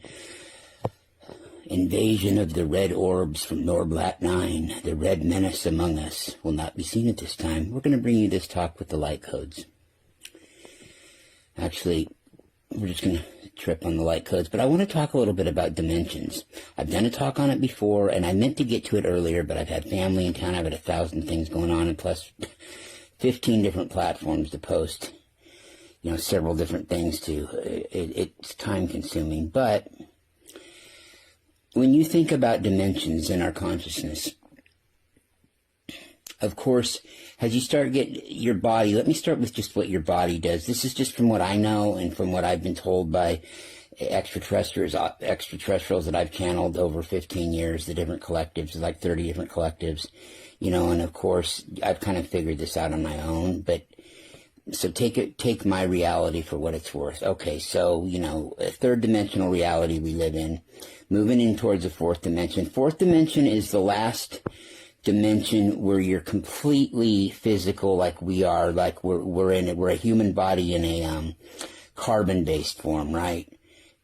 on invasion of the red orbs from Norblat 9. The red menace among us will not be seen at this time. We're going to bring you this talk with the light codes. Actually, we're just going to trip on the light codes, but I want to talk a little bit about dimensions. I've done a talk on it before, and I meant to get to it earlier, but I've had family in town. I've had 1,000 things going on, and plus 15 different platforms to post, several different things to. It's time-consuming, but when you think about dimensions in our consciousness, of course, as you start getting your body, let me start with just what your body does. This is just from what I know and from what I've been told by extraterrestrials that I've channeled over 15 years, the different collectives, like 30 different collectives, and of course, I've kind of figured this out on my own, but so take my reality for what it's worth. Okay, so, a third dimensional reality we live in, moving in towards a fourth dimension. Fourth dimension is the last dimension where you're completely physical, like we are, like we're a human body in a carbon-based form, right?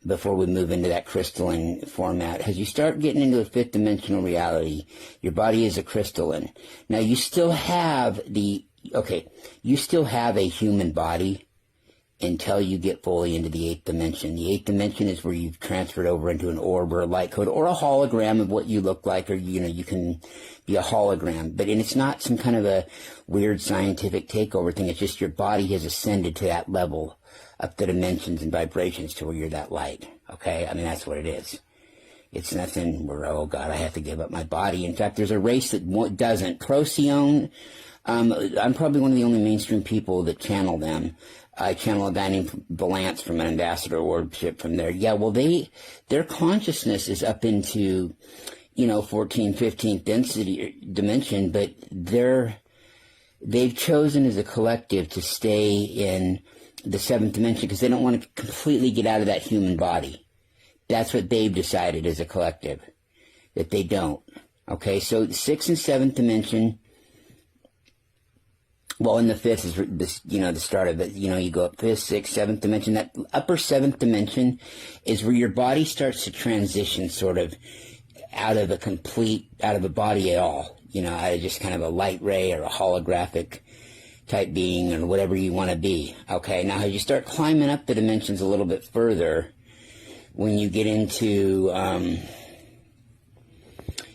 Before we move into that crystalline format. As you start getting into a fifth dimensional reality, your body is a crystalline. Now you still have a human body until you get fully into the eighth dimension. The eighth dimension is where you've transferred over into an orb or a light code or a hologram of what you look like, or, you can be a hologram. But, and it's not some kind of a weird scientific takeover thing. It's just your body has ascended to that level up the dimensions and vibrations to where you're that light. Okay? I mean, that's what it is. It's nothing where, oh God, I have to give up my body. In fact, there's a race that doesn't. Procyon, I'm probably one of the only mainstream people that channel them. I channel a guy named Valance from an ambassador orbship from there. Yeah, well, their consciousness is up into, 14th, 15th dimension, but they've chosen as a collective to stay in the seventh dimension because they don't want to completely get out of that human body. That's what they've decided as a collective, that they don't. Okay, so the sixth and seventh dimension. Well, in the fifth is the start of it. You go up fifth, sixth, seventh dimension. That upper seventh dimension is where your body starts to transition sort of out of a body at all. Out of just kind of a light ray or a holographic type being or whatever you want to be. Okay, now as you start climbing up the dimensions a little bit further, when you get into,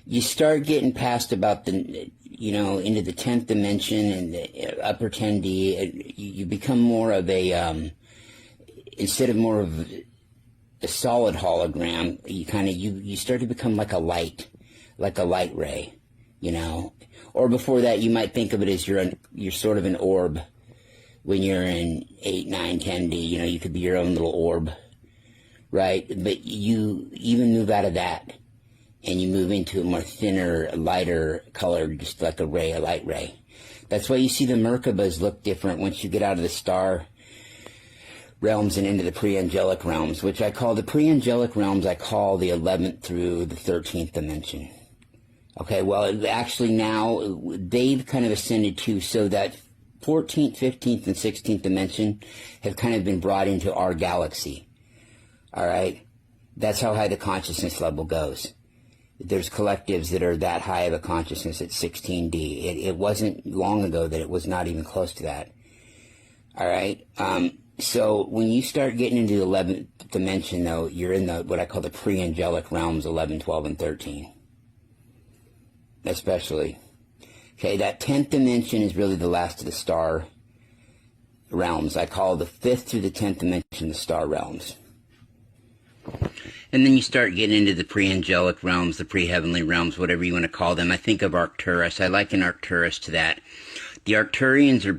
you start getting past about the, into the 10th dimension and the upper 10D, you become more of a, instead of more of a solid hologram, you start to become like a light ray, or before that you might think of it as you're sort of an orb. When you're in 8, 9, 10D, you could be your own little orb, right? But you even move out of that and you move into a more thinner, lighter color, just like a light ray. That's why you see the Merkabas look different once you get out of the star realms and into the pre-angelic realms, which I call the pre-angelic realms, I call the 11th through the 13th dimension. Okay, well, actually now they've kind of ascended too, so that 14th, 15th, and 16th dimension have kind of been brought into our galaxy. All right? That's how high the consciousness level goes. There's collectives that are that high of a consciousness at 16D. It wasn't long ago that it was not even close to that. All right? So when you start getting into the 11th dimension, though, you're in what I call the pre-angelic realms, 11, 12, and 13. Especially. Okay, that 10th dimension is really the last of the star realms. I call the 5th through the 10th dimension the star realms. And then you start getting into the pre-angelic realms, the pre-heavenly realms, whatever you want to call them. I think of Arcturus. I liken Arcturus to that. The Arcturians are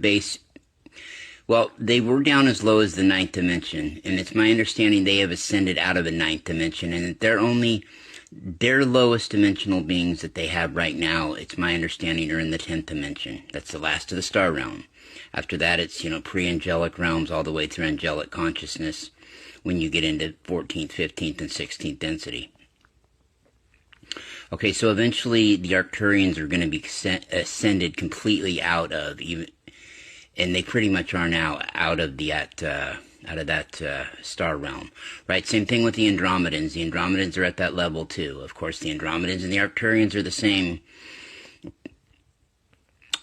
well, they were down as low as the 9th dimension. And it's my understanding they have ascended out of the 9th dimension. And that their lowest dimensional beings that they have right now, it's my understanding, are in the 10th dimension. That's the last of the star realm. After that, it's, pre-angelic realms all the way through angelic consciousness, when you get into 14th, 15th, and 16th density. Okay, so eventually the Arcturians are going to be ascended completely out of, and they pretty much are now out of out of that star realm, right? Same thing with the Andromedans. The Andromedans are at that level too. Of course, the Andromedans and the Arcturians are the same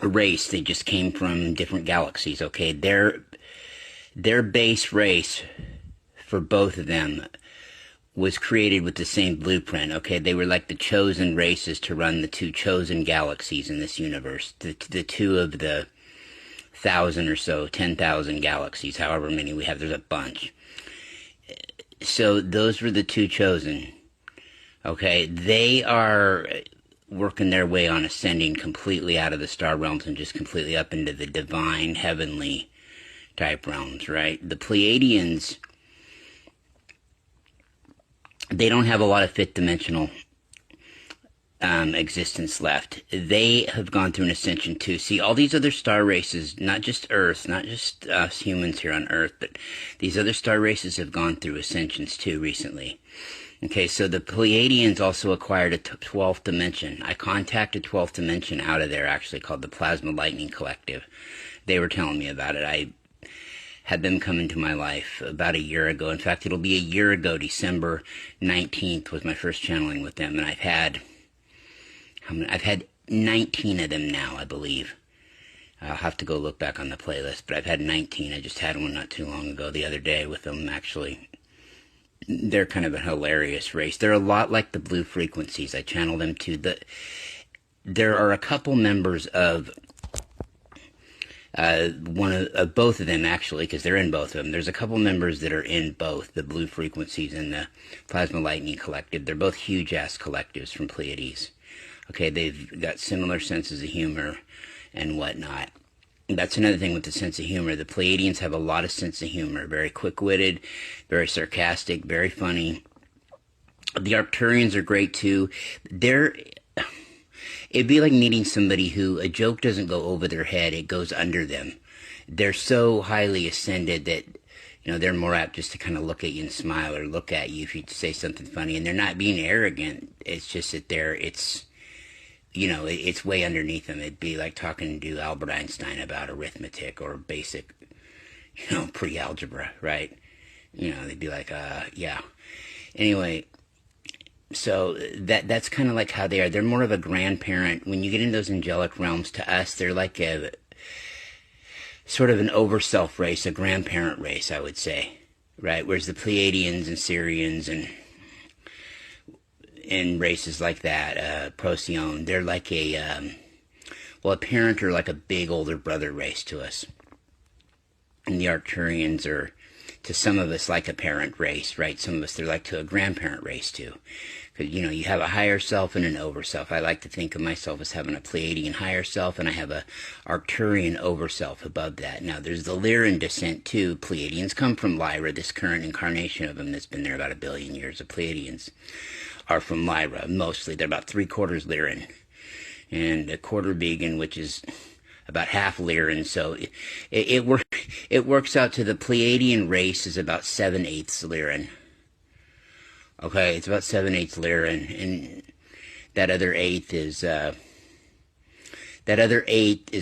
race. They just came from different galaxies, okay? Their base race for both of them was created with the same blueprint, okay? They were like the chosen races to run the two chosen galaxies in this universe. The two of the 1,000 or so, 10,000 galaxies, however many we have, there's a bunch. So those were the two chosen, okay? They are working their way on ascending completely out of the star realms and just completely up into the divine, heavenly type realms, right? The Pleiadians, they don't have a lot of fifth dimensional existence left. They have gone through an ascension too. See, all these other star races, not just Earth, not just us humans here on Earth, but these other star races have gone through ascensions too recently. Okay, so the Pleiadians also acquired a 12th dimension. I contacted 12th dimension out of there, actually, called the Plasma Lightning Collective. They were telling me about it. I had them come into my life about a year ago. In fact, it'll be a year ago. December 19th was my first channeling with them, and I've had 19 of them now, I believe. I'll have to go look back on the playlist, but I've had 19. I just had one not too long ago, the other day, with them, actually. They're kind of a hilarious race. They're a lot like the blue frequencies. I channel them to there are a couple members of both of them, actually, because they're in both of them. There's a couple members that are in both the blue frequencies and the Plasma Lightning Collective. They're both huge-ass collectives from Pleiades. Okay, they've got similar senses of humor and whatnot. That's another thing with the sense of humor. The Pleiadians have a lot of sense of humor. Very quick-witted, very sarcastic, very funny. The Arcturians are great, too. It'd be like meeting somebody who a joke doesn't go over their head, it goes under them. They're so highly ascended that, they're more apt just to kind of look at you and smile or look at you if you say something funny. And they're not being arrogant. It's just that it's way underneath them. It'd be like talking to Albert Einstein about arithmetic or basic, pre-algebra, right? They'd be like, yeah. Anyway, so that's kind of like how they are. They're more of a grandparent. When you get into those angelic realms, to us, they're like a sort of an over-self race, a grandparent race, I would say, right? Whereas the Pleiadians and Sirians and races like that, Procyon, they're like a parent or like a big older brother race to us. And the Arcturians are, to some of us, like a parent race, right? Some of us, they're like to a grandparent race too. Because, you have a higher self and an over self. I like to think of myself as having a Pleiadian higher self, and I have a Arcturian over self above that. Now, there's the Lyran descent too. Pleiadians come from Lyra, this current incarnation of them that's been there about 1 billion years. The Pleiadians are from Lyra, mostly. They're about 3/4 Lyran, and a quarter Began, which is about half Lyran. So it works out to the Pleiadian race is about 7/8 Lyran. Okay, it's about 7/8 Lyran, and that other eighth is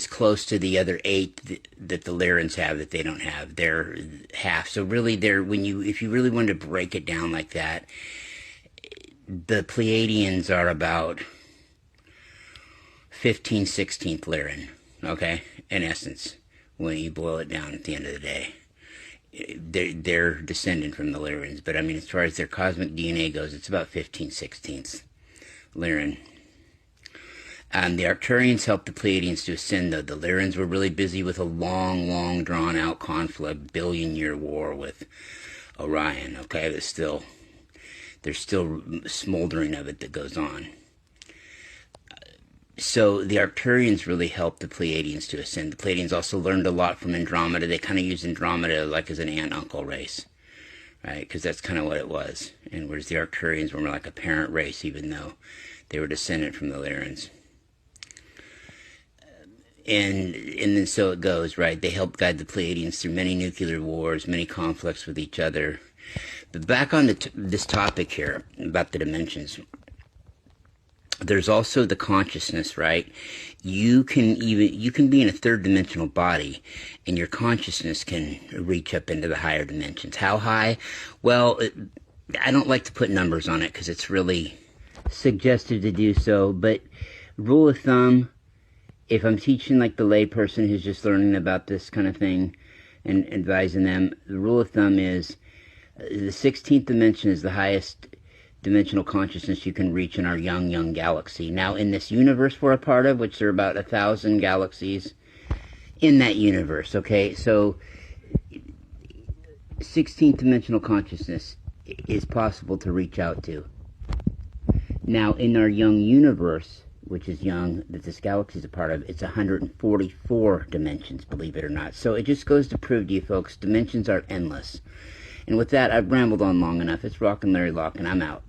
close to the other eighth that the Lyrans have that they don't have. They're half. So really, if you really wanted to break it down like that, the Pleiadians are about 15/16 Lyran. Okay, in essence, when you boil it down at the end of the day. They're descended from the Lyrans, but I mean, as far as their cosmic DNA goes, it's about 15/16 Lyran. The Arcturians helped the Pleiadians to ascend, though. The Lyrans were really busy with a long, drawn-out conflict, billion-year war with Orion, okay? There's still smoldering of it that goes on. So the Arcturians really helped the Pleiadians to ascend. The Pleiadians also learned a lot from Andromeda. They kind of used Andromeda like as an aunt-uncle race, right? Because that's kind of what it was. And whereas the Arcturians were more like a parent race, even though they were descended from the Lyrans. And then so it goes, right? They helped guide the Pleiadians through many nuclear wars, many conflicts with each other. But back on this topic here about the dimensions. there's also the consciousness, right? You can be in a third dimensional body, and your consciousness can reach up into the higher dimensions. How high? Well, I don't like to put numbers on it because it's really suggested to do so, but rule of thumb, if I'm teaching like the lay person who's just learning about this kind of thing and advising them, the rule of thumb is the 16th dimension is the highest dimensional consciousness you can reach in our young galaxy. Now, in this universe we're a part of, which there are about 1,000 galaxies in that universe, okay? So 16th dimensional consciousness is possible to reach out to. Now, in our young universe, which is young, that this galaxy is a part of, it's 144 dimensions, believe it or not. So it just goes to prove to you folks, dimensions are endless. And with that, I've rambled on long enough. It's Rockin' Larry Lock, and I'm out.